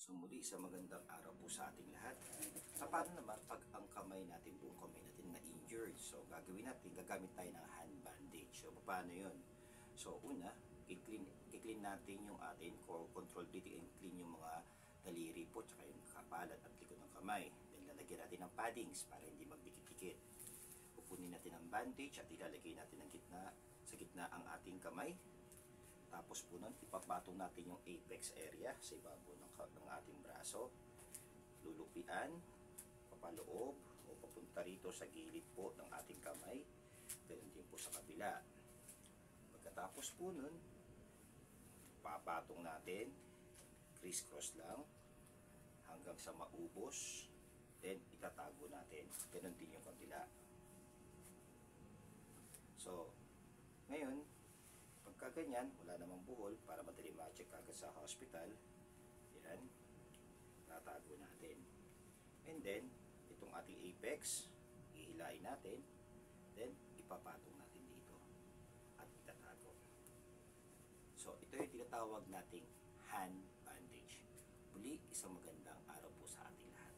So muli, sa magandang araw po sa ating lahat. Paano naman pag ang kamay natin, buong kamay natin na-injured? So gagawin natin, gagamit tayo ng hand bandage. So paano yun? So una, i-clean natin yung atin, control breathing and clean yung mga daliri po, tsaka yung kapalat at likod ng kamay. Then lalagyan natin ng paddings para hindi magdikit-dikit. Pupunin natin ang bandage at ilalagay natin sa gitna ang ating kamay. Tapos po nun, ipapatong natin yung apex area sa ibabaw ng ating braso. Lulupian, papaloob o papunta rito sa gilid po ng ating kamay. Ganun din po sa kabila. Pagkatapos po nun, papatong natin, criss-cross lang, hanggang sa maubos. Then, itatago natin. Ganun din yung kabila. So, ngayon, pagka ganyan, wala namang buhol para madali ma-check agad sa hospital. Yan, tatago natin. And then, itong ating apex, ihilain natin. Then, ipapatong natin dito. At itatago. So, ito yung tinatawag nating hand bandage. Muli, isang magandang araw po sa ating lahat.